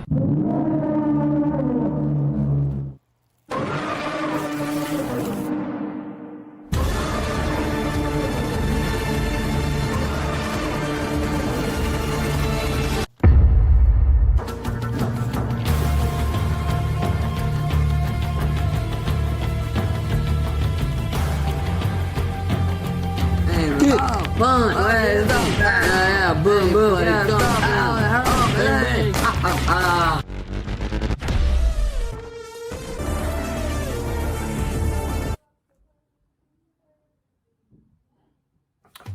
Boom, boom,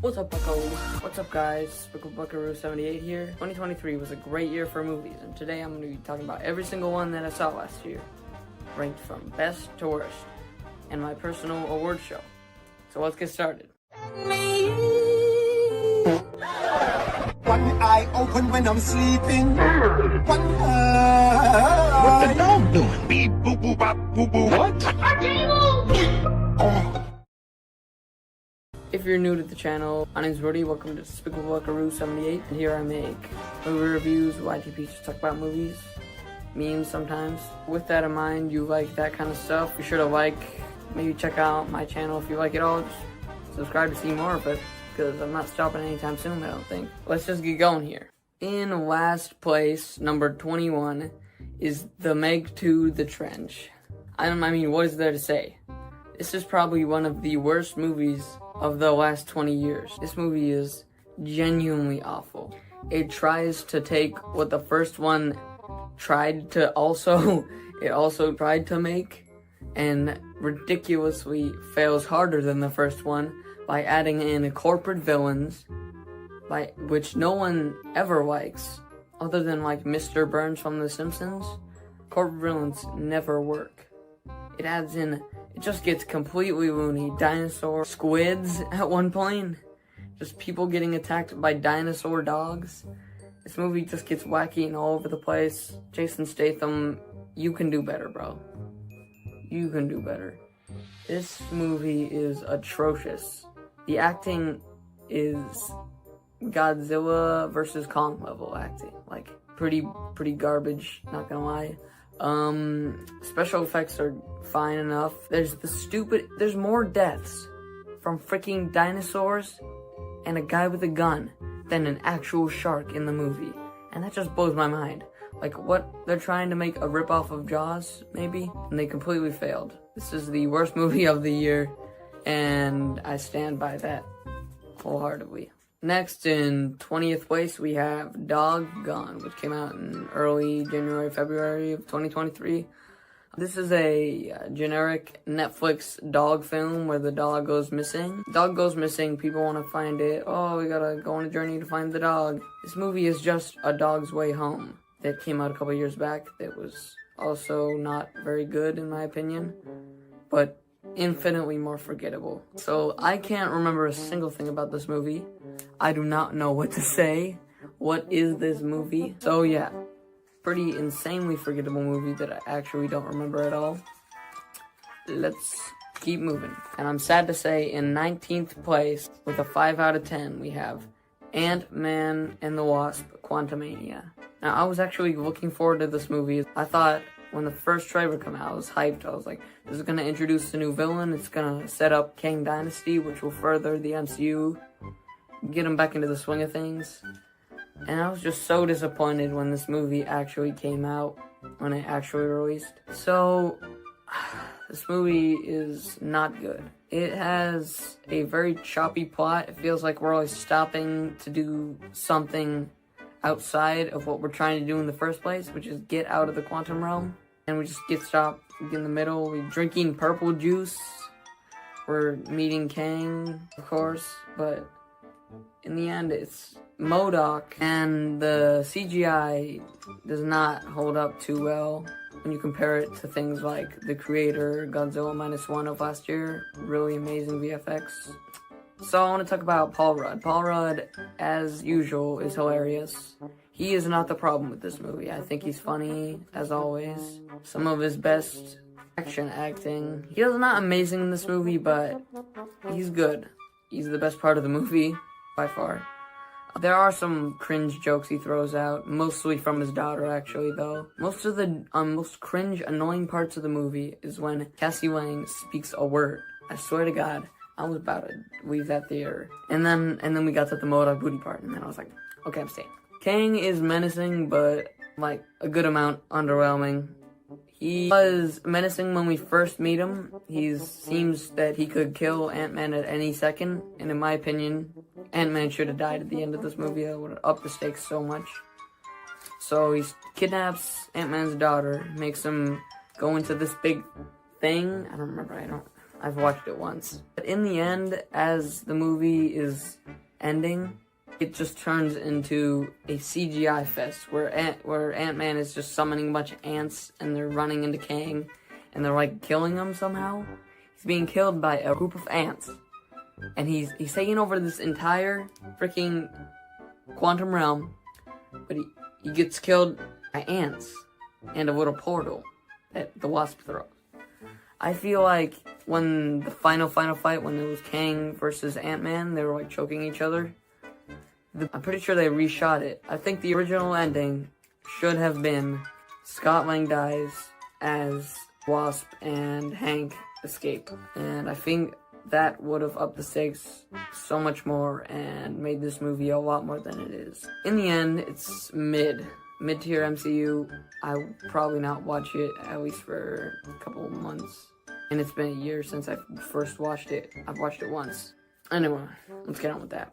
What's up, Bucko? What's up, guys? Bucko 78 here. 2023 was a great year for movies, and today I'm going to be talking about every single one that I saw last year, ranked from best to worst, and my personal award show. So let's get started. One eye open when I'm sleeping. One eye. What the dog doing? Beep, boop, boop, bop, boop, boop. What? If you're new to the channel, my name's Rudy. Welcome to Bucko 78, and here I make movie reviews, YTPs, just talk about movies, memes sometimes. With that in mind, you like that kind of stuff, be sure to like, maybe check out my channel if you like it all. Just subscribe to see more of it, because I'm not stopping anytime soon, I don't think. Let's just get going here. In last place, number 21, is The Meg 2 The Trench. I mean, what is there to say? This is probably one of the worst movies of the last 20 years. This movie is genuinely awful. It tries to take what the first one tried to tried to make, and ridiculously fails harder than the first one by adding in corporate villains, which no one ever likes, other than like Mr. Burns from The Simpsons. Corporate villains never work. It just gets completely loony. Dinosaur squids at one point. Just people getting attacked by dinosaur dogs. This movie just gets wacky and all over the place. Jason Statham, you can do better, bro. You can do better. This movie is atrocious. The acting is Godzilla versus Kong level acting. Like, pretty garbage, not gonna lie. Special effects are fine enough. There's more deaths from freaking dinosaurs and a guy with a gun than an actual shark in the movie. And that just blows my mind. Like, what? They're trying to make a ripoff of Jaws, maybe? And they completely failed. This is the worst movie of the year, and I stand by that wholeheartedly. Next, in 20th place, we have Doggone, which came out in early January, February of 2023. This is a generic Netflix dog film where the dog goes missing. Dog goes missing, people want to find it. Oh, we gotta go on a journey to find the dog. This movie is just A Dog's Way Home that came out a couple years back that was also not very good in my opinion, but infinitely more forgettable. So I can't remember a single thing about this movie. I do not know what to say. What is this movie? So yeah, pretty insanely forgettable movie that I actually don't remember at all. Let's keep moving. And I'm sad to say, in 19th place, with a 5 out of 10, we have Ant-Man and the Wasp: Quantumania. Now, I was actually looking forward to this movie. I thought when the first trailer came out, I was hyped. I was like, this is going to introduce a new villain. It's going to set up Kang Dynasty, which will further the MCU, get them back into the swing of things. And I was just so disappointed when this movie actually came out, when it actually released. So, this movie is not good. It has a very choppy plot. It feels like we're always stopping to do something outside of what we're trying to do in the first place, which is get out of the quantum realm. And we just get stopped in the middle. We're drinking purple juice. We're meeting Kang, of course, but in the end, it's MODOK, and the CGI does not hold up too well when you compare it to things like The Creator, Godzilla -1 of last year. Really amazing VFX. So I want to talk about Paul Rudd. Paul Rudd, as usual, is hilarious. He is not the problem with this movie. I think he's funny, as always. Some of his best action acting. He is not amazing in this movie, but he's good. He's the best part of the movie, by far. There are some cringe jokes he throws out, mostly from his daughter, actually, though. Most of the most cringe, annoying parts of the movie is when Cassie Wang speaks a word. I swear to God, I was about to leave that theater. And then we got to the Moda booty part, and then I was like, okay, I'm staying. Kang is menacing, but, like, a good amount underwhelming. He was menacing when we first meet him. He seems that he could kill Ant-Man at any second, and in my opinion, Ant-Man should have died at the end of this movie. That would have upped the stakes so much. So he kidnaps Ant-Man's daughter, makes him go into this big thing. I don't remember, I've watched it once. But in the end, as the movie is ending, it just turns into a CGI fest where Ant-Man is just summoning a bunch of ants and they're running into Kang and they're like killing him somehow. He's being killed by a group of ants and he's taking over this entire freaking quantum realm, but he gets killed by ants and a little portal that the Wasp throws. I feel like when the final fight, when it was Kang versus Ant-Man, they were like choking each other. I'm pretty sure they reshot it. I think the original ending should have been Scott Lang dies as Wasp and Hank escape. And I think that would have upped the stakes so much more and made this movie a lot more than it is. In the end, it's mid-tier MCU. I will probably not watch it, at least for a couple of months. And it's been a year since I first watched it. I've watched it once. Anyway, let's get on with that.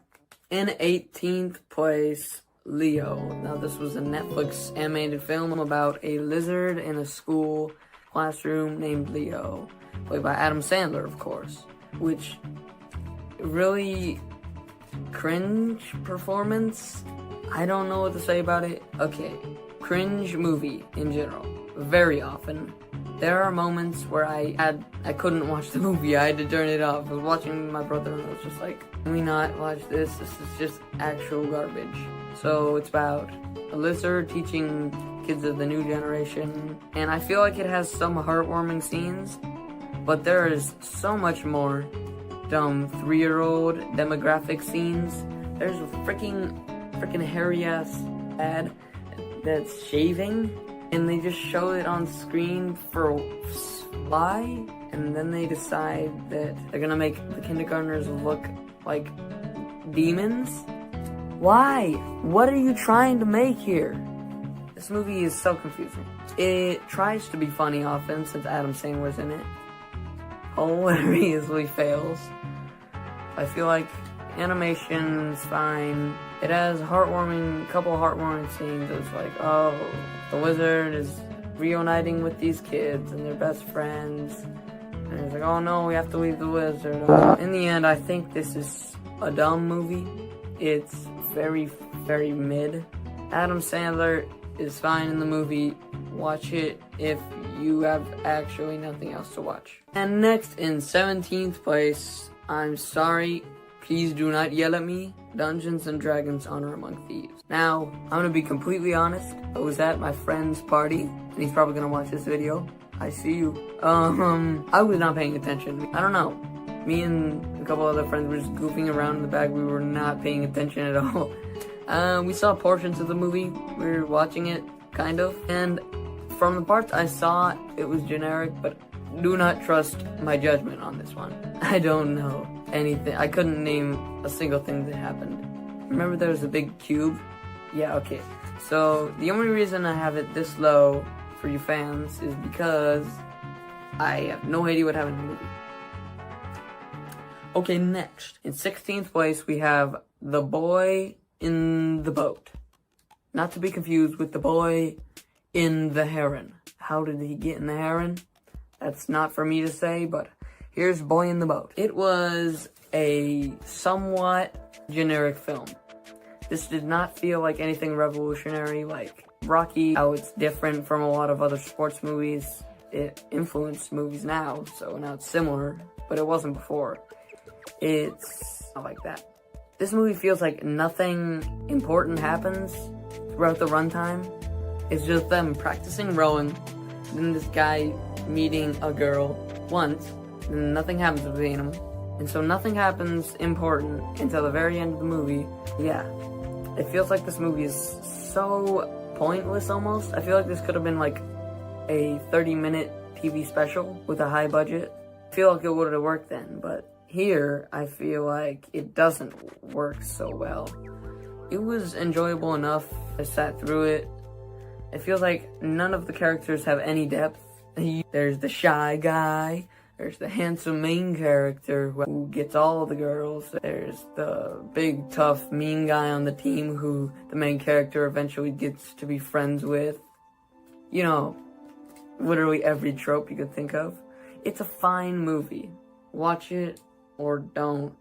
In 18th place, Leo. Now this was a Netflix animated film about a lizard in a school classroom named Leo. Played by Adam Sandler, of course. Which, really cringe performance? I don't know what to say about it. Okay, cringe movie in general. Very often. There are moments where I couldn't watch the movie. I had to turn it off. I was watching with my brother and I was just like, can we not watch this? This is just actual garbage. So it's about a lizard teaching kids of the new generation. And I feel like it has some heartwarming scenes, but there is so much more dumb 3-year-old demographic scenes. There's a freaking hairy ass ad that's shaving. And they just show it on screen for fly, and then they decide that they're gonna make the kindergartners look like demons? Why? What are you trying to make here? This movie is so confusing. It tries to be funny often, since Adam Sandler's in it. Hilariously fails. I feel like animation's fine. It has a couple heartwarming scenes. It's like, oh, the wizard is reuniting with these kids and they're best friends. And it's like, oh no, we have to leave the wizard. In the end, I think this is a dumb movie. It's very, very mid. Adam Sandler is fine in the movie. Watch it if you have actually nothing else to watch. And next, in 17th place, I'm sorry, please do not yell at me, Dungeons and Dragons Honor Among Thieves. Now, I'm gonna be completely honest. I was at my friend's party, and he's probably gonna watch this video. I see you. I was not paying attention. I don't know. Me and a couple other friends were just goofing around in the back. We were not paying attention at all. We saw portions of the movie. We were watching it, kind of. And from the parts I saw, it was generic, but do not trust my judgment on this one. I don't know anything. I couldn't name a single thing that happened. Remember there was a big cube? Yeah, okay. So, the only reason I have it this low for you fans is because I have no idea what happened in the movie. Okay, next. In 16th place, we have The Boy in the Boat. Not to be confused with The Boy in the Heron. How did he get in the Heron? That's not for me to say, but here's Boy in the Boat. It was a somewhat generic film. This did not feel like anything revolutionary like Rocky, how it's different from a lot of other sports movies. It influenced movies now, so now it's similar, but it wasn't before. It's not like that. This movie feels like nothing important happens throughout the runtime. It's just them practicing rowing, then this guy meeting a girl once, and nothing happens between them. And so nothing happens important until the very end of the movie. Yeah, It feels like this movie is so pointless almost. I feel like this could have been like a 30-minute TV special with a high budget. I feel like it would have worked then, but here I feel like it doesn't work so well. It was enjoyable enough. I sat through it. It feels like none of the characters have any depth. There's the shy guy. There's the handsome main character who gets all the girls. There's the big, tough, mean guy on the team who the main character eventually gets to be friends with. You know, literally every trope you could think of. It's a fine movie. Watch it or don't.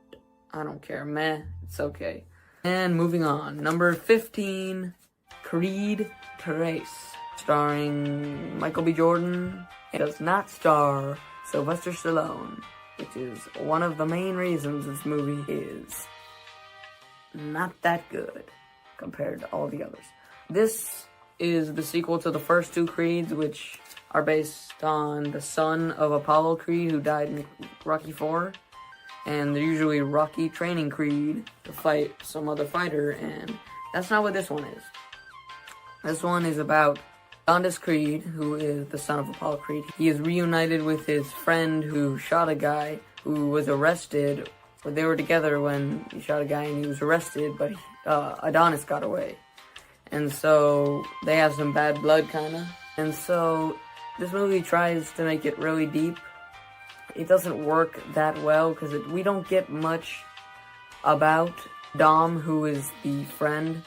I don't care. Meh. It's okay. And moving on. Number 15, Creed Trace. Starring Michael B. Jordan. It does not star Sylvester Stallone, which is one of the main reasons this movie is not that good compared to all the others. This is the sequel to the first two Creeds, which are based on the son of Apollo Creed, who died in Rocky IV. And they're usually Rocky training Creed to fight some other fighter, and that's not what this one is. This one is about Adonis Creed, who is the son of Apollo Creed. He is reunited with his friend who shot a guy who was arrested. They were together when he shot a guy and he was arrested, but Adonis got away. And so they have some bad blood, kind of. And so this movie tries to make it really deep. It doesn't work that well because we don't get much about Dom, who is the friend.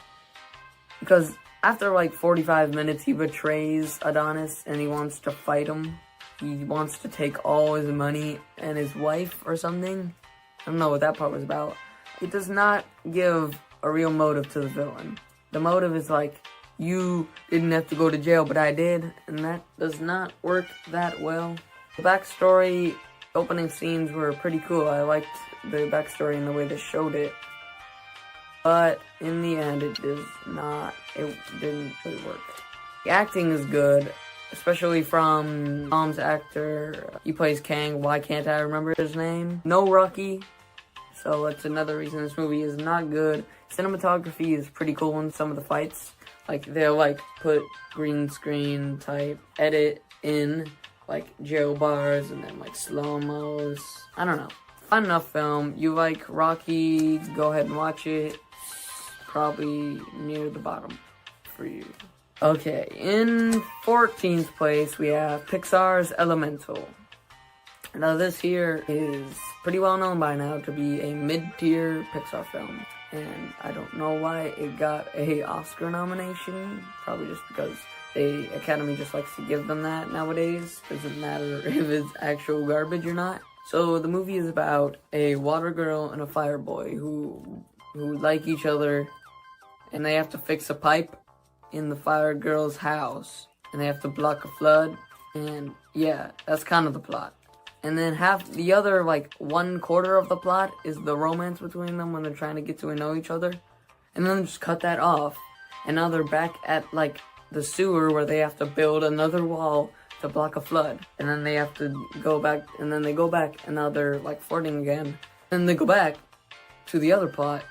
Because after like 45 minutes, he betrays Adonis and he wants to fight him. He wants to take all his money and his wife or something. I don't know what that part was about. It does not give a real motive to the villain. The motive is like, you didn't have to go to jail, but I did. And that does not work that well. The backstory, opening scenes were pretty cool. I liked the backstory and the way they showed it. But in the end, it didn't really work. The acting is good, especially from Tom's actor. He plays Kang. Why can't I remember his name? No Rocky. So that's another reason this movie is not good. Cinematography is pretty cool in some of the fights. Like, they'll like put green screen type edit in like jail bars and then like slow-mos. I don't know. Fun enough film. You like Rocky, go ahead and watch it. Probably near the bottom for you. Okay, in 14th place, we have Pixar's Elemental. Now this here is pretty well known by now to be a mid-tier Pixar film. And I don't know why it got a Oscar nomination. Probably just because the Academy just likes to give them that nowadays. Doesn't matter if it's actual garbage or not. So the movie is about a water girl and a fire boy who like each other. And they have to fix a pipe in the fire girl's house. And they have to block a flood. And yeah, that's kind of the plot. And then the other, like, 1/4 of the plot is the romance between them when they're trying to get to know each other. And then just cut that off. And now they're back at, like, the sewer where they have to build another wall to block a flood. And then they have to go back, and then they go back, and now they're, like, flirting again. Then they go back to the other plot.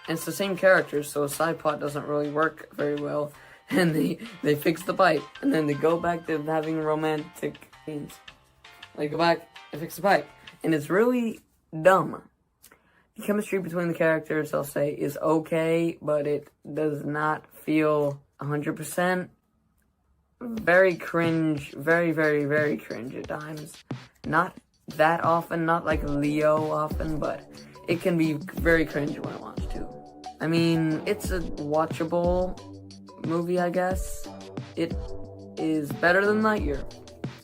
And it's the same characters, so a side plot doesn't really work very well. And they fix the pipe. And then they go back to having romantic scenes. They go back and fix the pipe. And it's really dumb. The chemistry between the characters, I'll say, is okay, but it does not feel 100%. Very cringe. Very, very, very cringe at times. Not that often, not like Leo often, but it can be very cringe when it wants to. I mean, it's a watchable movie, I guess. It is better than Lightyear.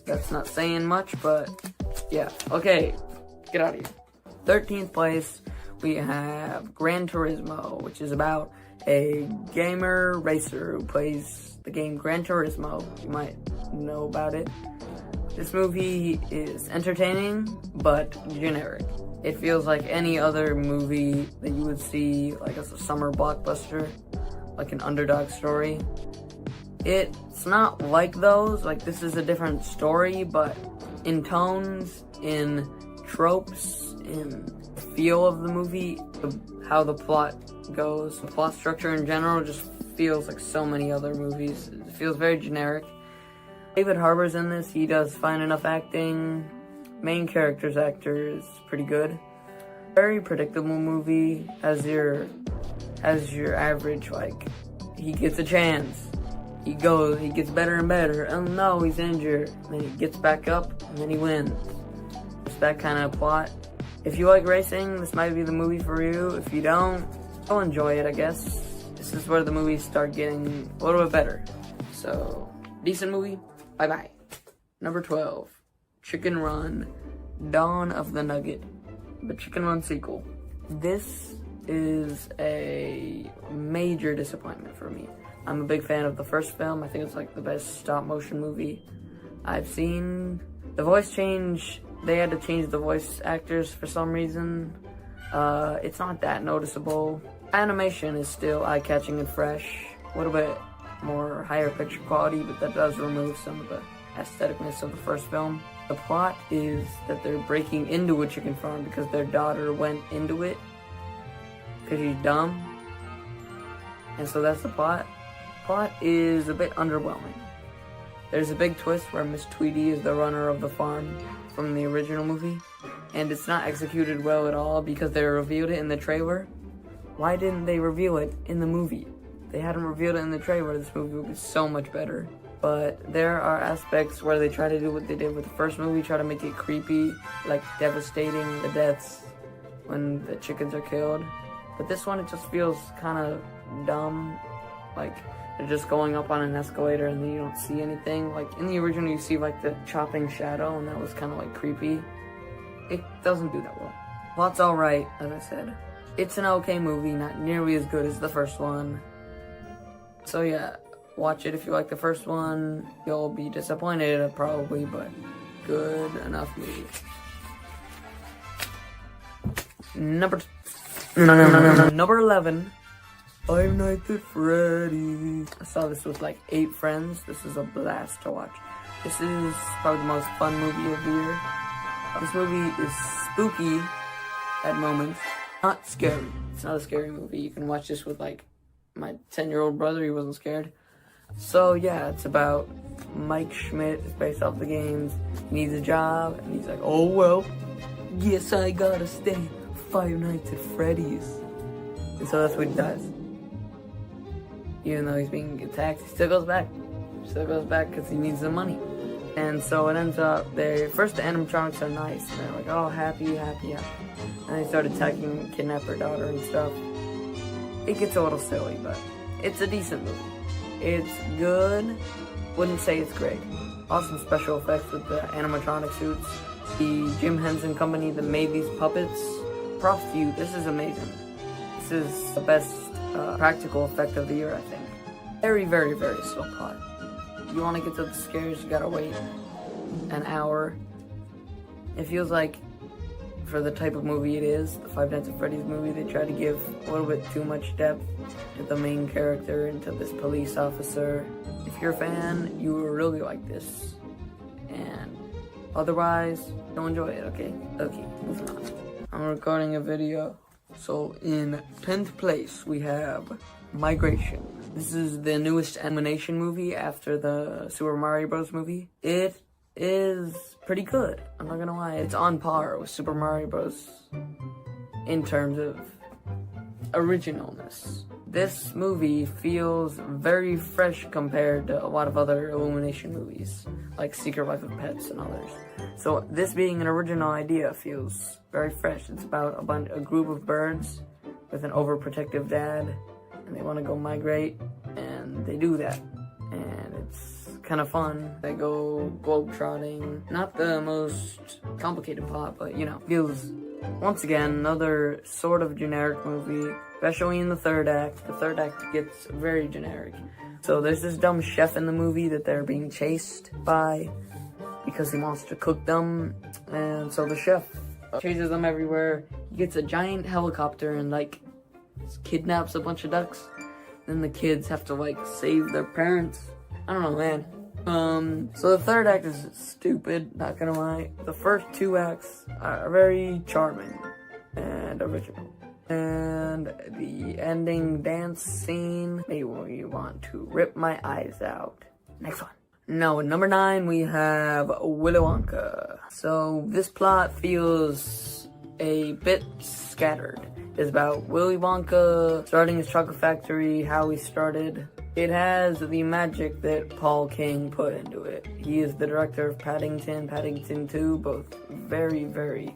That's not saying much, but yeah. Okay, get out of here. 13th place, we have Gran Turismo, which is about a gamer racer who plays the game Gran Turismo. You might know about it. This movie is entertaining, but generic. It feels like any other movie that you would see, like as a summer blockbuster, like an underdog story. It's not like those, like this is a different story, but in tones, in tropes, in feel of the movie, how the plot goes. The plot structure in general just feels like so many other movies. It feels very generic. David Harbour's in this. He does fine enough acting. Main character's actor is pretty good. Very predictable movie. As your average, like, he gets a chance. He gets better and better. Oh no, he's injured. And then he gets back up, and then he wins. It's that kind of plot. If you like racing, this might be the movie for you. If you don't, you'll enjoy it, I guess. This is where the movies start getting a little bit better. So, decent movie. Bye-bye. Number 12. Chicken Run. Dawn of the Nugget. The Chicken Run sequel. This is a major disappointment for me. I'm a big fan of the first film. I think it's like the best stop motion movie I've seen. The voice change, they had to change the voice actors for some reason. It's not that noticeable. Animation is still eye-catching and fresh. A little bit more higher picture quality, but that does remove some of the aestheticness of the first film. The plot is that they're breaking into a chicken farm because their daughter went into it because she's dumb. And so that's the plot. Plot is a bit underwhelming. There's a big twist where Miss Tweety is the runner of the farm from the original movie, and it's not executed well at all because they revealed it in the trailer. Why didn't they reveal it in the movie? They hadn't revealed it in the trailer. This movie would be so much better. But there are aspects where they try to do what they did with the first movie, try to make it creepy, like devastating the deaths when the chickens are killed. But this one, it just feels kind of dumb. Like, they're just going up on an escalator and then you don't see anything. Like, in the original, you see, like, the chopping shadow, and that was kind of, like, creepy. It doesn't do that well. Plot's alright, as I said. It's an okay movie, not nearly as good as the first one. So, yeah, watch it if you like the first one. You'll be disappointed, probably, but good enough movie. Number 11. Five Nights at Freddy's. I saw this with like 8 friends. This is a blast to watch. This is probably the most fun movie of the year. This movie is spooky at moments. Not scary. It's not a scary movie. You can watch this with like my 10-year-old brother. He wasn't scared. So yeah, it's about Mike Schmidt. It's based off the games. He needs a job, and he's like, oh well, guess I gotta stay Five Nights at Freddy's. And so that's what he does. Even though he's being attacked, he still goes back. Because he needs the money. And so it ends up, the animatronics are nice. And they're like, oh, happy. And they start attacking and kidnap her daughter and stuff. It gets a little silly, but it's a decent movie. It's good. Wouldn't say it's great. Awesome special effects with the animatronic suits. The Jim Henson company that made these puppets. Props to you. This is amazing. This is the best practical effect of the year, I think. Very, very, very slow plot. You want to get to the scares, you gotta wait an hour. It feels like, for the type of movie it is, the Five Nights at Freddy's movie, they try to give a little bit too much depth to the main character and to this police officer. If you're a fan, you will really like this. And otherwise, you'll enjoy it, okay? Okay, moving on. I'm recording a video. So in 10th place, we have Migration. This is the newest animation movie after the Super Mario Bros. Movie. It is pretty good. I'm not gonna lie. It's on par with Super Mario Bros. In terms of originalness. This movie feels very fresh compared to a lot of other Illumination movies, like Secret Life of Pets and others. So this being an original idea feels very fresh. It's about a group of birds with an overprotective dad, and they want to go migrate, and they do that. And it's kind of fun. They go globetrotting. Not the most complicated plot, but you know, feels, once again, another sort of generic movie, especially in the third act. The third act gets very generic. So there's this dumb chef in the movie that they're being chased by because he wants to cook them, and so the chef chases them everywhere. He gets a giant helicopter and like kidnaps a bunch of ducks. Then the kids have to like save their parents. I don't know, man. So the third act is stupid, not gonna lie. The first 2 acts are very charming. and original. And the ending dance scene made me want to rip my eyes out. Next one. Now at number 9 we have Willy Wonka. So this plot feels a bit scattered. It's about Willy Wonka starting his chocolate factory, how he started. It has the magic that Paul King put into it. He is the director of Paddington 2, both very, very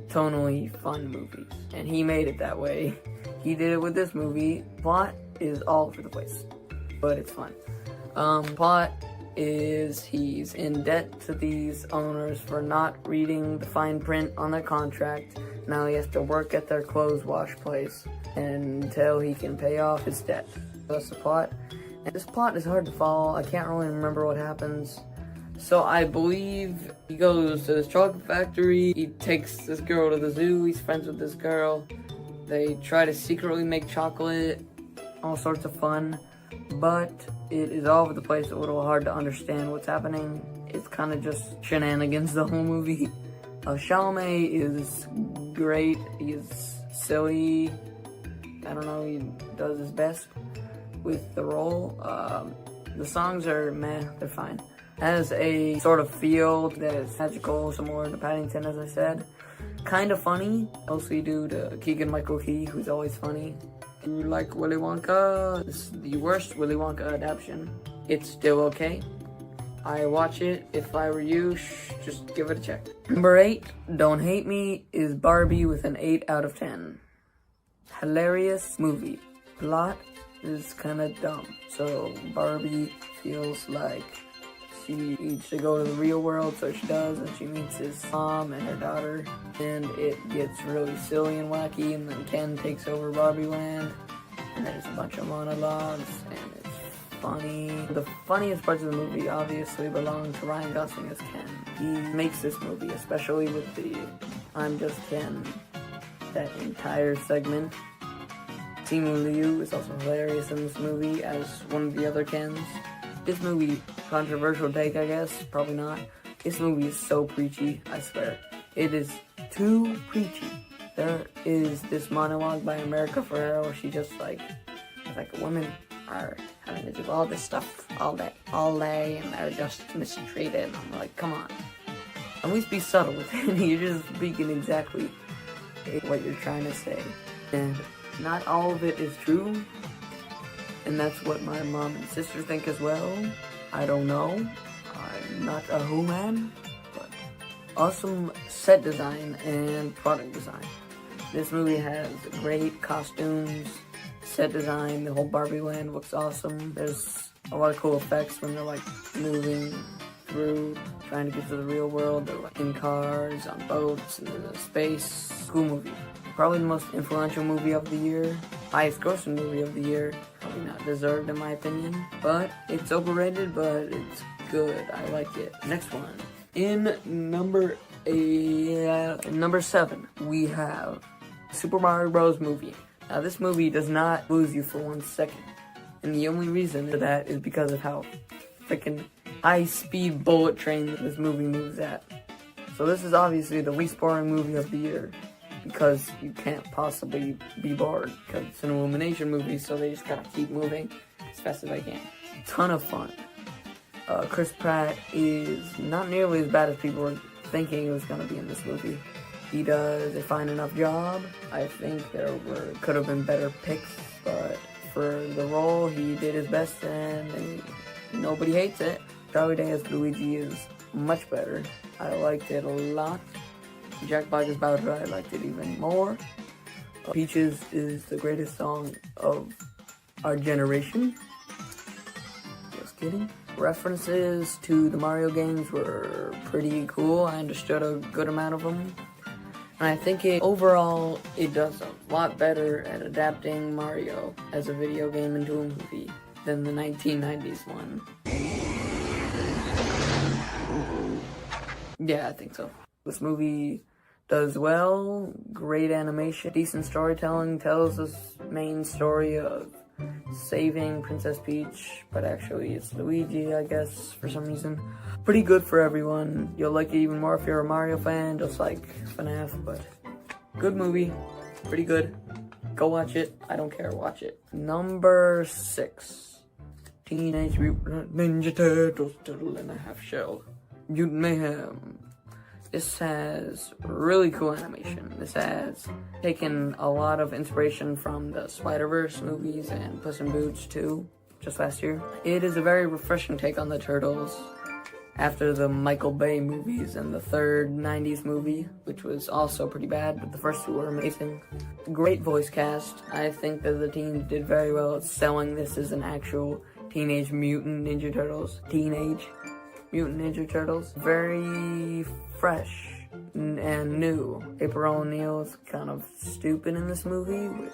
tonally fun movies. And he made it that way. He did it with this movie. Plot is all over the place, but it's fun. Plot is he's in debt to these owners for not reading the fine print on their contract. Now he has to work at their clothes wash place until he can pay off his debt. That's the plot. And this plot is hard to follow. I can't really remember what happens. So I believe he goes to this chocolate factory. He takes this girl to the zoo. He's friends with this girl. They try to secretly make chocolate. All sorts of fun. But it is all over the place, a little hard to understand what's happening. It's kind of just shenanigans the whole movie. Chalamet is great. He is silly. I don't know, he does his best with the role. The songs are meh, they're fine. Has a sort of feel that is magical, similar to Paddington, as I said. Kind of funny, mostly due to Keegan-Michael Key, who's always funny. If you like Willy Wonka, this is the worst Willy Wonka adaptation. It's still okay. I watch it. If I were you, just give it a check. Number 8, Don't Hate Me, is Barbie with an 8 out of 10. Hilarious movie. Plot is kind of dumb. So Barbie feels like she needs to go to the real world, so she does, and she meets his mom and her daughter, and it gets really silly and wacky, and then Ken takes over Barbie Land, and there's a bunch of monologues, and it's funny. The funniest parts of the movie obviously belong to Ryan Gosling as Ken. He makes this movie, especially with the I'm Just Ken, that entire segment. Simu Liu is also hilarious in this movie as one of the other Kens. This movie, controversial take I guess, probably not. This movie is so preachy, I swear. It is too preachy. There is this monologue by America Ferrera where she just like women are having to do all this stuff all day and they're just mistreated. And I'm like, come on. At least be subtle with it. You're just speaking exactly what you're trying to say. And not all of it is true. And that's what my mom and sister think as well. I don't know. I'm not a who man. But awesome set design and product design. This movie has great costumes, set design, the whole Barbie land looks awesome. There's a lot of cool effects when they're like moving through, trying to get to the real world. They're like in cars, on boats, in space. Cool movie. Probably the most influential movie of the year. Highest grossing movie of the year. Probably not deserved in my opinion. But it's overrated, but it's good. I like it. Next one. In number 7, we have Super Mario Bros. Movie. Now this movie does not lose you for 1 second. And the only reason for that is because of how freaking high-speed bullet train this movie moves at. So this is obviously the least boring movie of the year. Because you can't possibly be bored. Because it's an Illumination movie, so they just gotta keep moving as fast as they can. Ton of fun. Chris Pratt is not nearly as bad as people were thinking he was gonna be in this movie. He does a fine enough job. I think there could have been better picks, but for the role, he did his best, and nobody hates it. Charlie Day as Luigi is much better. I liked it a lot. Jack Black as Bowser, I liked it even more. Peaches is the greatest song of our generation. Just kidding. References to the Mario games were pretty cool. I understood a good amount of them. And I think overall, it does a lot better at adapting Mario as a video game into a movie than the 1990s one. Yeah, I think so. This movie does well, great animation, decent storytelling, tells this main story of saving Princess Peach, but actually it's Luigi, I guess, for some reason. Pretty good for everyone. You'll like it even more if you're a Mario fan, just like FNAF, but Good movie. Pretty good. Go watch it. I don't care. Watch it. Number 6. Teenage Mutant Ninja Turtles, Turtle and a Half Shell. Mutant Mayhem. This has really cool animation. This has taken a lot of inspiration from the Spider-Verse movies and Puss in Boots 2, just last year. It is a very refreshing take on the Turtles after the Michael Bay movies and the third 90s movie, which was also pretty bad, but the first two were amazing. Great voice cast. I think that the team did very well at selling this as an actual Teenage Mutant Ninja Turtles. Teenage Mutant Ninja Turtles. Very fresh and new. April O'Neil is kind of stupid in this movie, which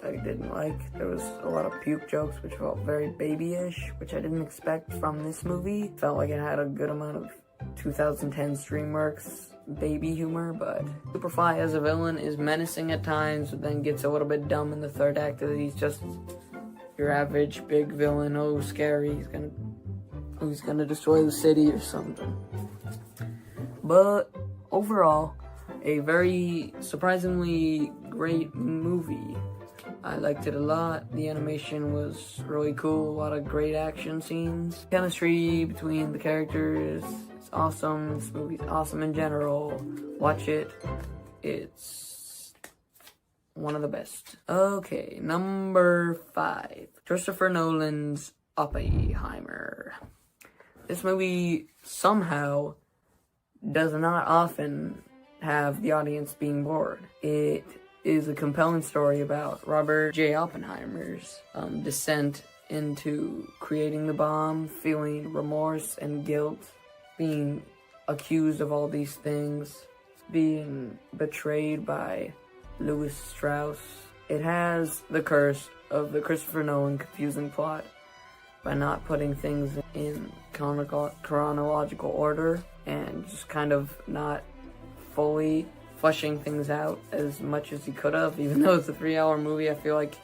I didn't like. There was a lot of puke jokes, which felt very babyish, which I didn't expect from this movie. Felt like it had a good amount of 2010 DreamWorks baby humor, but Superfly as a villain is menacing at times, but then gets a little bit dumb in the third act that he's just your average big villain. Oh, scary. He's gonna destroy the city or something. But overall, a very surprisingly great movie. I liked it a lot. The animation was really cool. A lot of great action scenes. Chemistry between the characters is awesome. This movie's awesome in general. Watch it. It's one of the best. Okay, number 5. Christopher Nolan's Oppenheimer. This movie somehow does not often have the audience being bored. It is a compelling story about Robert J. Oppenheimer's descent into creating the bomb, feeling remorse and guilt, being accused of all these things, being betrayed by Louis Strauss. It has the curse of the Christopher Nolan confusing plot by not putting things in chronological order and just kind of not fully fleshing things out as much as he could have. Even though it's a 3-hour movie, I feel like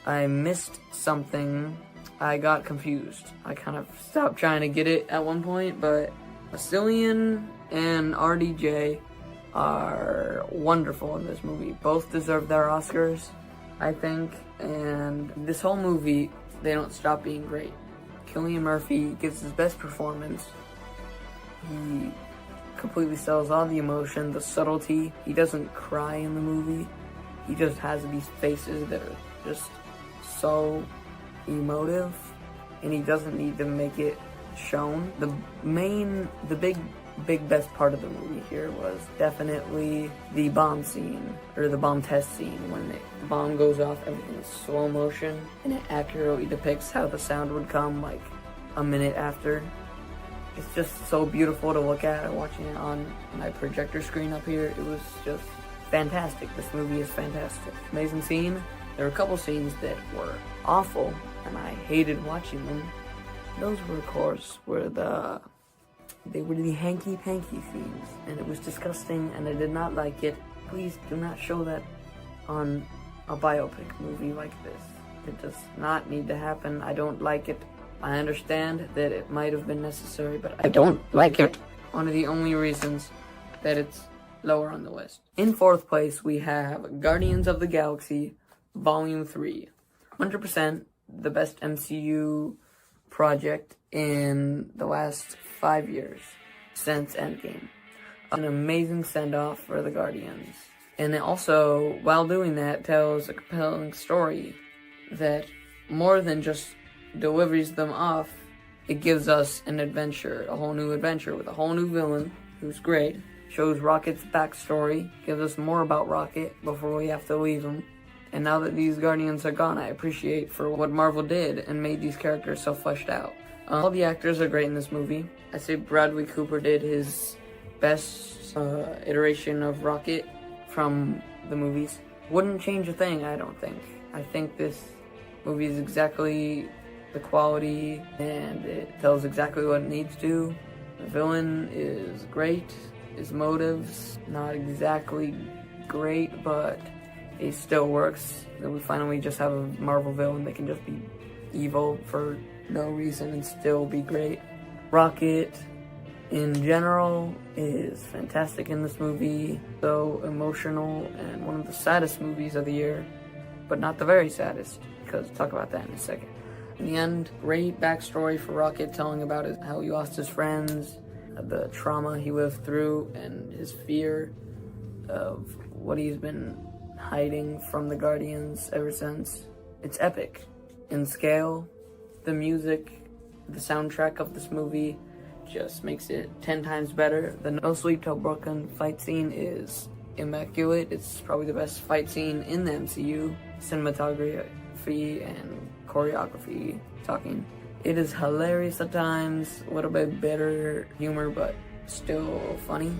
I missed something. I got confused. I kind of stopped trying to get it at one point, but Cillian and RDJ are wonderful in this movie. Both deserve their Oscars, I think, and this whole movie, they don't stop being great. Cillian Murphy gives his best performance. He completely sells all the emotion, the subtlety. He doesn't cry in the movie. He just has these faces that are just so emotive, and he doesn't need to make it shown. The big best part of the movie here was definitely the bomb scene, or the bomb test scene, when the bomb goes off, everything is slow motion, and it accurately depicts how the sound would come like a minute after. It's just so beautiful to look at. I'm watching it on my projector screen up here. It was just fantastic. This movie is fantastic. Amazing scene. There were a couple scenes that were awful, and I hated watching them. Those were, of course, they were the hanky-panky scenes, and it was disgusting, and I did not like it. Please do not show that on a biopic movie like this. It does not need to happen. I don't like it. I understand that it might have been necessary, but I don't like it. One of the only reasons that it's lower on the list. In 4th place, we have Guardians of the Galaxy Volume 3. 100% the best MCU project in the last 5 years since Endgame. An amazing send-off for the Guardians. And it also, while doing that, tells a compelling story that more than just delivers them off, it gives us an adventure, a whole new adventure with a whole new villain who's great. Shows Rocket's backstory, gives us more about Rocket before we have to leave him. And now that these Guardians are gone, I appreciate for what Marvel did and made these characters so fleshed out. All the actors are great in this movie. I say Bradley Cooper did his best iteration of Rocket from the movies. Wouldn't change a thing, I don't think. I think this movie is exactly the quality, and it tells exactly what it needs to. The villain is great. His motives, not exactly great, but it still works. We finally just have a Marvel villain that can just be evil for no reason and still be great. Rocket in general is fantastic in this movie. So emotional and one of the saddest movies of the year, but not the very saddest, because I'll talk about that in a second. In the end, great backstory for Rocket, telling about how he lost his friends, the trauma he lived through, and his fear of what he's been hiding from the Guardians ever since. It's epic in scale. The music, the soundtrack of this movie just makes it 10 times better. The No Sleep Till Brooklyn fight scene is immaculate. It's probably the best fight scene in the MCU. Cinematography and choreography talking. It is hilarious at times, a little bit bitter humor, but still funny,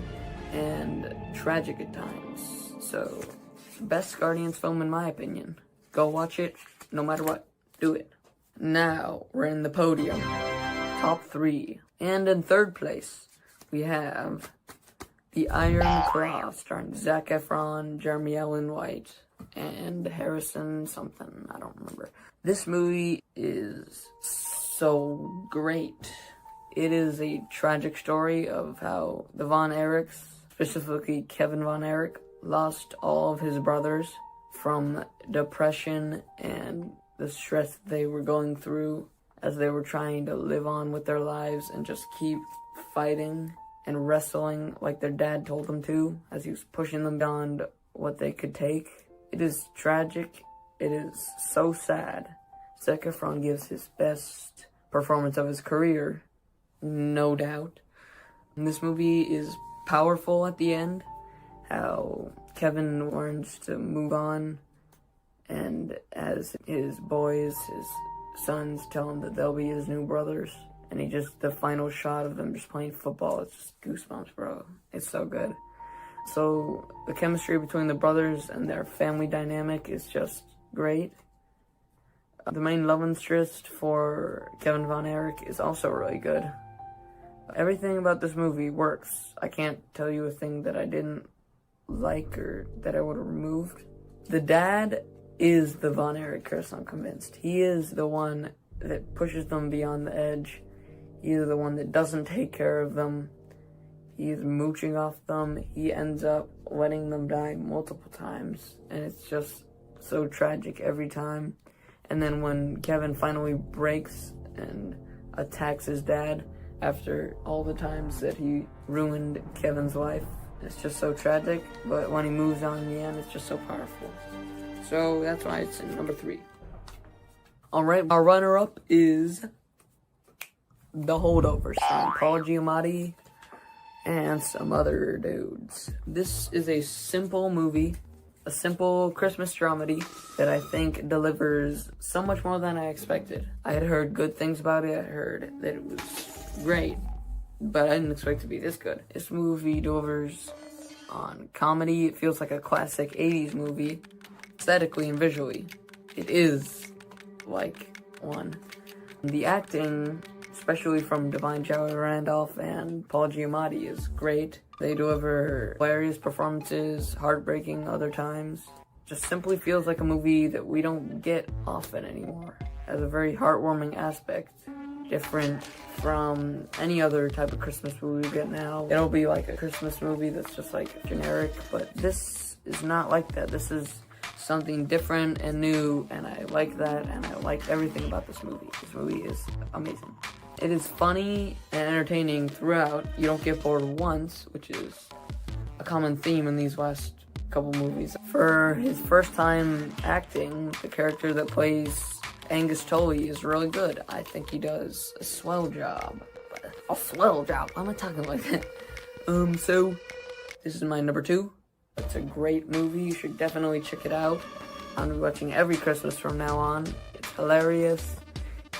and tragic at times. So, best Guardians film in my opinion. Go watch it, no matter what. Do it. Now, we're in the podium. Top 3. And in third place, we have The Iron Claw, starring Zac Efron, Jeremy Allen White, and Harrison something, I don't remember. This movie is so great. It is a tragic story of how the Von Erichs, specifically Kevin Von Erich, lost all of his brothers from depression and the stress they were going through as they were trying to live on with their lives and just keep fighting and wrestling like their dad told them to, as he was pushing them beyond what they could take. It is tragic. It is so sad. Zac Efron gives his best performance of his career, no doubt. And this movie is powerful at the end, how Kevin learns to move on, and as his boys, his sons, tell him that they'll be his new brothers, and the final shot of them just playing football, it's just goosebumps, bro. It's so good. So the chemistry between the brothers and their family dynamic is just great. The main love interest for Kevin Von Erich is also really good. Everything about this movie works. I can't tell you a thing that I didn't like or that I would have removed. The dad is the Von Erich curse, I'm convinced. He is the one that pushes them beyond the edge. He is the one that doesn't take care of them. He's mooching off them. He ends up letting them die multiple times, and it's just so tragic every time. And then when Kevin finally breaks and attacks his dad after all the times that he ruined Kevin's life, it's just so tragic. But when he moves on in the end, it's just so powerful. So that's why it's in number 3. Alright, our runner-up is The Holdovers, starring Paul Giamatti and some other dudes. This is a simple movie, a simple Christmas dramedy that I think delivers so much more than I expected. I had heard good things about it. I heard that it was great, but I didn't expect it to be this good. This movie delivers on comedy. It feels like a classic 80s movie, aesthetically and visually. It is like one. The acting, especially from Divine Joey Randolph and Paul Giamatti, is great. They deliver hilarious performances, heartbreaking other times. Just simply feels like a movie that we don't get often anymore. Has a very heartwarming aspect, different from any other type of Christmas movie we get now. It'll be like a Christmas movie that's just like generic, but this is not like that. This is something different and new, and I like that, and I like everything about this movie. This movie is amazing. It is funny and entertaining throughout. You don't get bored once, which is a common theme in these last couple movies. For his first time acting, the character that plays Angus Tully is really good. I think he does a swell job. A swell job? Why am I talking like that? So, this is my number 2. It's a great movie. You should definitely check it out. I'm gonna be watching every Christmas from now on. It's hilarious.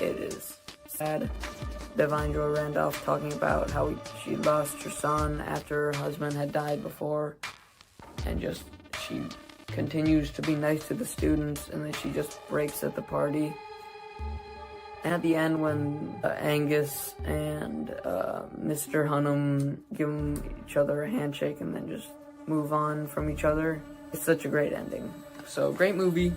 It is sad. Divine Joy Randolph talking about how she lost her son after her husband had died before, and just she continues to be nice to the students, and then she just breaks at the party. And at the end, when Angus and Mr. Hunnam give each other a handshake and then just move on from each other, it's such a great ending. So, great movie.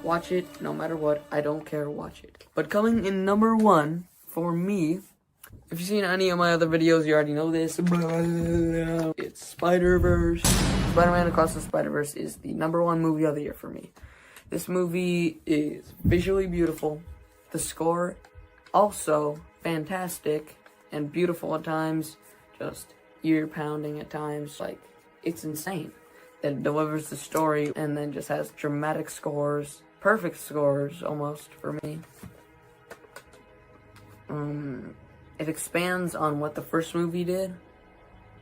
Watch it no matter what. I don't care. Watch it. But coming in number 1 for me If you've seen any of my other videos, you already know this. It's Spider-Verse. Spider-Man Across the Spider-Verse is the #1 movie of the year for me. This movie is visually beautiful. The score, also fantastic and beautiful at times. Just ear-pounding at times. Like, it's insane. It delivers the story and then just has dramatic scores. Perfect scores, almost, for me. It expands on what the first movie did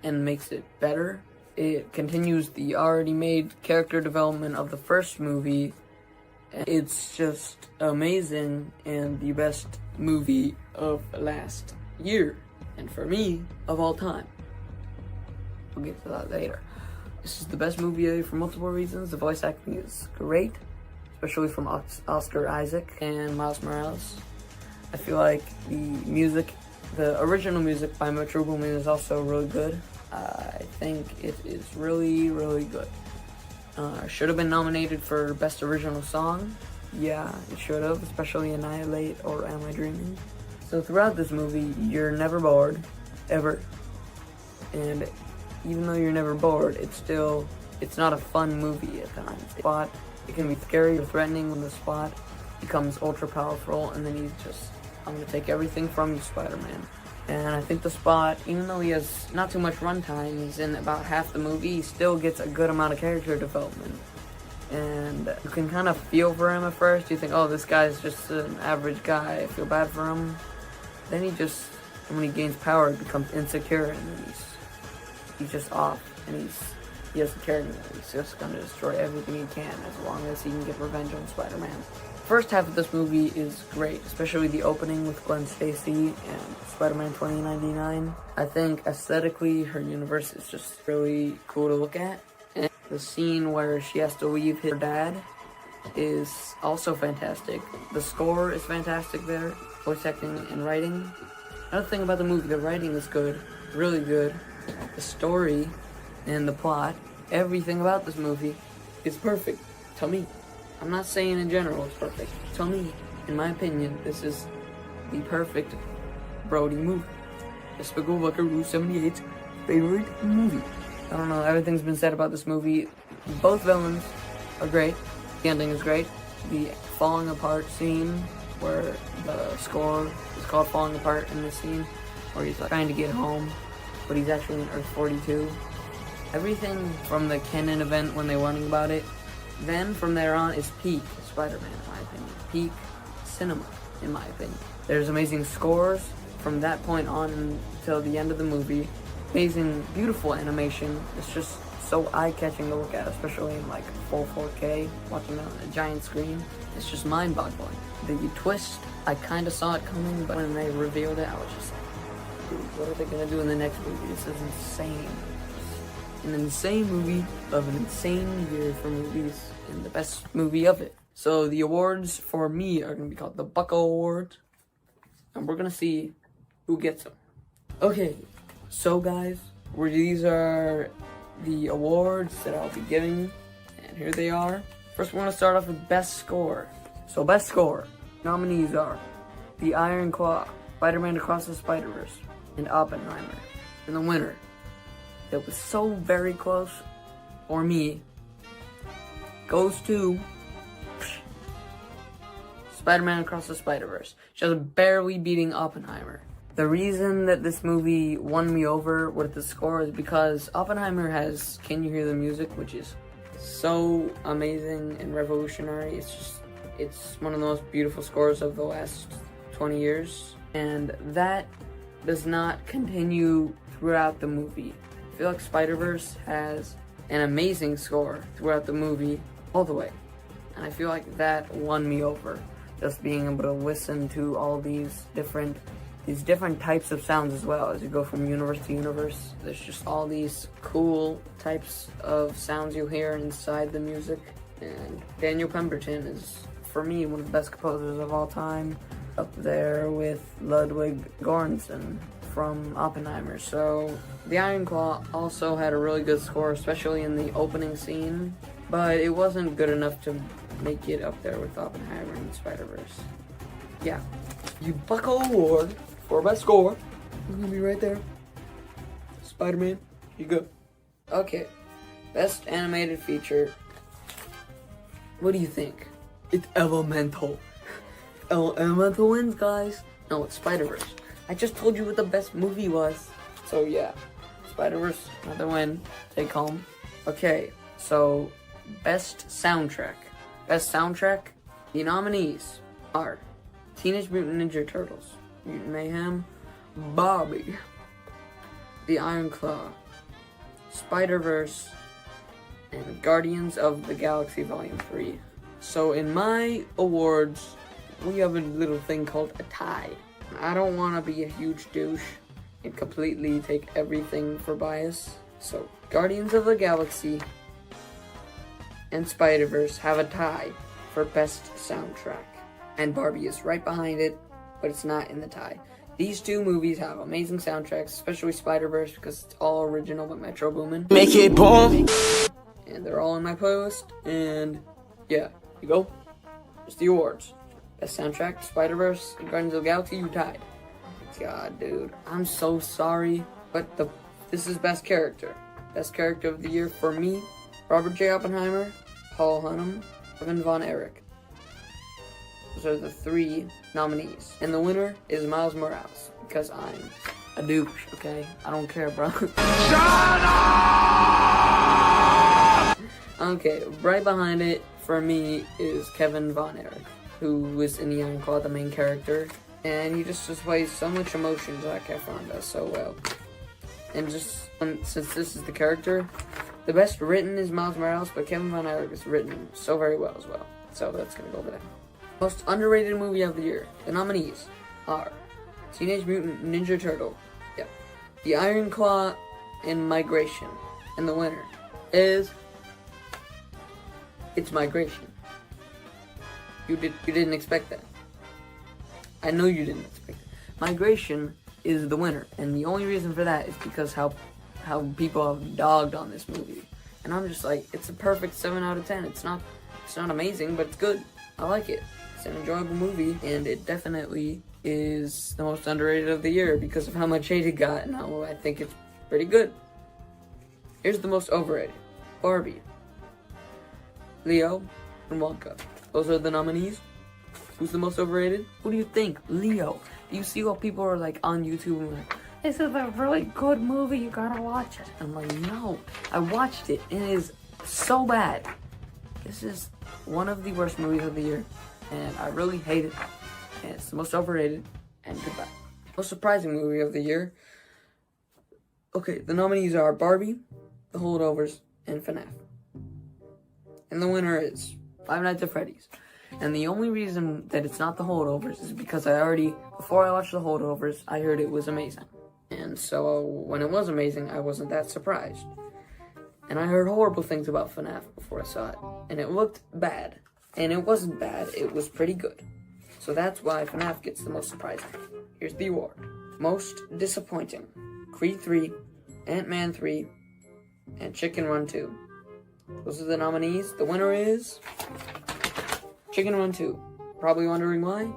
and makes it better. It continues the already made character development of the first movie. It's just amazing and the best movie of last year. And for me, of all time. We'll get to that later. This is the best movie for multiple reasons. The voice acting is great, especially from Oscar Isaac and Miles Morales. I feel like the music, the original music by Metro Boomin is also really good. I think it is really, really good. Should have been nominated for Best Original Song. Yeah, it should have, especially Annihilate or Am I Dreaming? So throughout this movie, you're never bored, ever. And even though you're never bored, it's not a fun movie at times. It can be scary or threatening when the Spot becomes ultra powerful and then he's just, I'm gonna take everything from you, Spider-Man. And I think the Spot, even though he has not too much runtime, he's in about half the movie, he still gets a good amount of character development. And you can kind of feel for him at first. You think, oh, this guy's just an average guy, I feel bad for him. Then when he gains power, he becomes insecure and then he's just off and he doesn't care anymore. He's just gonna destroy everything he can as long as he can get revenge on Spider-Man. First half of this movie is great, especially the opening with Gwen Stacy and Spider-Man 2099. I think aesthetically, her universe is just really cool to look at. And the scene where she has to leave her dad is also fantastic. The score is fantastic there, voice acting and writing. Another thing about the movie, the writing is good, really good. The story and the plot, everything about this movie is perfect to me. I'm not saying in general it's perfect. To me, in my opinion, this is the perfect Brody movie. Despicable Buckaroo 78's favorite movie. I don't know, everything's been said about this movie. Both villains are great. The ending is great. The falling apart scene where the score is called Falling Apart in this scene where he's like trying to get home, but he's actually in Earth 42. Everything from the Kenan event when they were learning about it, then from there on is peak Spider-Man in my opinion. Peak cinema in my opinion. There's amazing scores from that point on until the end of the movie. Amazing, beautiful animation. It's just so eye-catching to look at, especially in like full 4K, watching it on a giant screen. It's just mind-boggling. The twist, I kind of saw it coming, but when they revealed it, I was just like, dude, what are they gonna do in the next movie? This is insane. An insane movie of an insane year for movies and the best movie of it. So the awards for me are going to be called the Bucko Awards and we're going to see who gets them. Okay, so guys, these are the awards that I'll be giving and here they are. First we're going to start off with Best Score. So Best Score, nominees are The Iron Claw, Spider-Man Across the Spider-Verse, and Oppenheimer. And the winner, that was so very close for me, goes to Spider-Man Across the Spider-Verse, just barely beating Oppenheimer. The reason that this movie won me over with the score is because Oppenheimer has Can You Hear the Music, which is so amazing and revolutionary. It's one of the most beautiful scores of the last 20 years, and that does not continue throughout the movie. I feel like Spider-Verse has an amazing score throughout the movie all the way. And I feel like that won me over. Just being able to listen to all these different types of sounds as well. As you go from universe to universe, there's just all these cool types of sounds you hear inside the music. And Daniel Pemberton is, for me, one of the best composers of all time. Up there with Ludwig Göransson from Oppenheimer. So the Iron Claw also had a really good score, especially in the opening scene, but it wasn't good enough to make it up there with Oppenheimer and Spider-Verse. Yeah. The Bucko Award for Best Score It's gonna be right there. Spider-Man, here you go. Okay, best animated feature. What do you think? It's Elemental. Elemental wins, guys. No, it's Spider-Verse. I just told you what the best movie was. So yeah, Spider-Verse, another win. Take home. Okay, so best soundtrack. Best soundtrack. The nominees are Teenage Mutant Ninja Turtles, Mutant Mayhem, Barbie, The Iron Claw, Spider-Verse, and Guardians of the Galaxy Volume 3. So in my awards, we have a little thing called a tie. I don't want to be a huge douche and completely take everything for bias. So Guardians of the Galaxy and Spider-Verse have a tie for best soundtrack. And Barbie is right behind it, but it's not in the tie. These two movies have amazing soundtracks, especially Spider-Verse because it's all original by Metro Boomin. Make it boom. And they're all in my playlist. And yeah, you go. It's the awards. Best soundtrack, Spider-Verse, and Guardians of the Galaxy, you tied. God, dude, I'm so sorry, but this is best character. Best character of the year for me, Robert J. Oppenheimer, Paul Hunnam, Kevin Von Erich. Those are the 3 nominees. And the winner is Miles Morales, because I'm a douche, okay? I don't care, bro. Shut up! Okay, right behind it, for me, is Kevin Von Erich, who was in the Iron Claw, the main character. And he just displays so much emotion. Zac Efron does so well. And just, since this is the character, the best written is Miles Morales, but Kevin Von Erich is written so very well as well. So that's gonna go over there. Most underrated movie of the year. The nominees are Teenage Mutant Ninja Turtle, yeah, The Iron Claw, and Migration. And the winner is, it's Migration. You didn't expect that. I know you didn't expect it. Migration is the winner, and the only reason for that is because how people have dogged on this movie. And I'm just like, it's a perfect 7 out of 10. It's not amazing, but it's good. I like it. It's an enjoyable movie, and it definitely is the most underrated of the year because of how much hate it got, and how I think it's pretty good. Here's the most overrated. Barbie, Leo, and Wonka. Those are the nominees. Who's the most overrated? Who do you think? Leo. Do you see what people are like on YouTube and like, this is a really good movie, you gotta watch it. I'm like, no. I watched it and it is so bad. This is one of the worst movies of the year and I really hate it. And it's the most overrated and goodbye. Most surprising movie of the year. Okay, the nominees are Barbie, The Holdovers, and FNAF. And the winner is Five Nights at Freddy's. And the only reason that it's not The Holdovers is because before I watched The Holdovers, I heard it was amazing. And so when it was amazing, I wasn't that surprised. And I heard horrible things about FNAF before I saw it. And it looked bad. And it wasn't bad, it was pretty good. So that's why FNAF gets the most surprising. Here's the award. Most disappointing. Creed 3, Ant-Man 3, and Chicken Run 2. Those are the nominees. The winner is Chicken Run 2. Probably wondering why?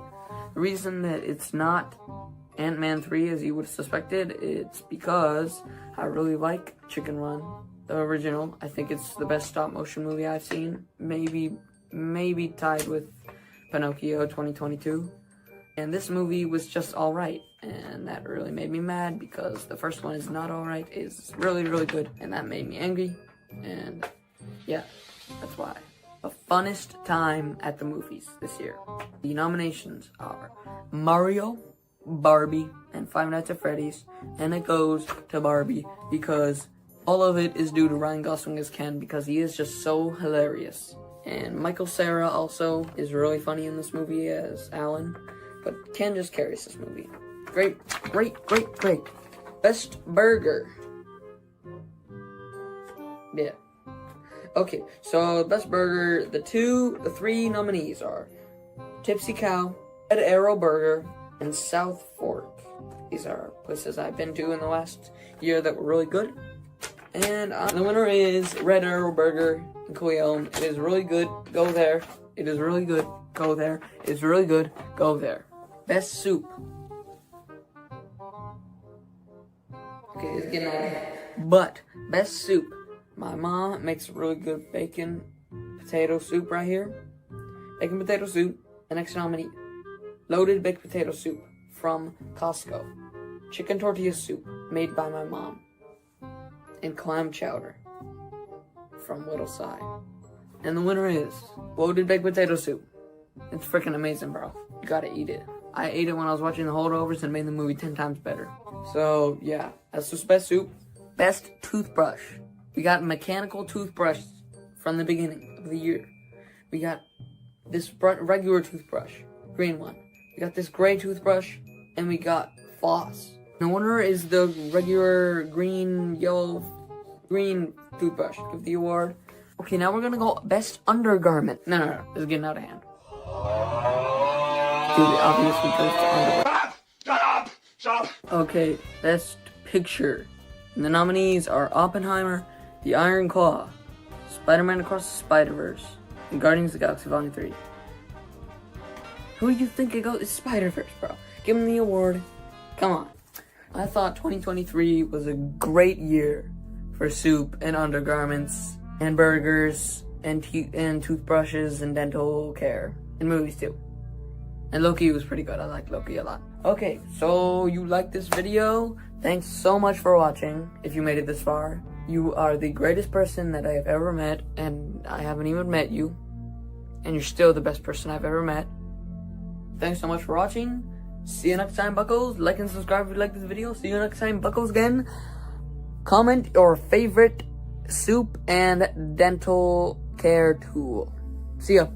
The reason that it's not Ant-Man 3 as you would have suspected, it's because I really like Chicken Run, the original. I think it's the best stop motion movie I've seen. Maybe tied with Pinocchio 2022. And this movie was just alright. And that really made me mad because the first one is not alright. It's really, really good. And that made me angry. And yeah, that's why. The funnest time at the movies this year. The nominations are Mario, Barbie, and Five Nights at Freddy's. And it goes to Barbie because all of it is due to Ryan Gosling as Ken because he is just so hilarious. And Michael Cera also is really funny in this movie as Alan. But Ken just carries this movie. Great. Best burger. Yeah. Okay, so best burger, the 3 nominees are Tipsy Cow, Red Arrow Burger, and South Fork. These are places I've been to in the last year that were really good. And the winner is Red Arrow Burger in Coyolm. It is really good. Go there. It is really good. Go there. It's really good. Go there. Best soup. Okay, it's getting out of hand. But, best soup. My mom makes a really good bacon potato soup right here. Bacon potato soup. The next one I'm gonna eat. Loaded baked potato soup from Costco. Chicken tortilla soup made by my mom. And clam chowder from Little Side. And the winner is loaded baked potato soup. It's freaking amazing, bro. You gotta eat it. I ate it when I was watching the holdovers and made the movie 10 times better. So, yeah. That's just best soup. Best toothbrush. We got mechanical toothbrush from the beginning of the year. We got this regular toothbrush, green one. We got this gray toothbrush, and we got floss. The winner is the regular green, yellow, green toothbrush. Give the award. Okay, now we're gonna go best undergarment. No. This is getting out of hand. Dude, it obviously goes to underwear. Shut up! Okay, best picture. And the nominees are Oppenheimer, The Iron Claw, Spider-Man Across the Spider-Verse, and Guardians of the Galaxy Volume 3. Who do you think it goes? It's Spider-Verse, bro. Give him the award. Come on. I thought 2023 was a great year for soup and undergarments and burgers and toothbrushes and dental care and movies too. And Loki was pretty good. I like Loki a lot. Okay, so you liked this video? Thanks so much for watching. If you made it this far, you are the greatest person that I have ever met, and I haven't even met you. And you're still the best person I've ever met. Thanks so much for watching. See you next time, buckos. Like and subscribe if you like this video. See you next time, buckos again. Comment your favorite soup and dental care tool. See ya.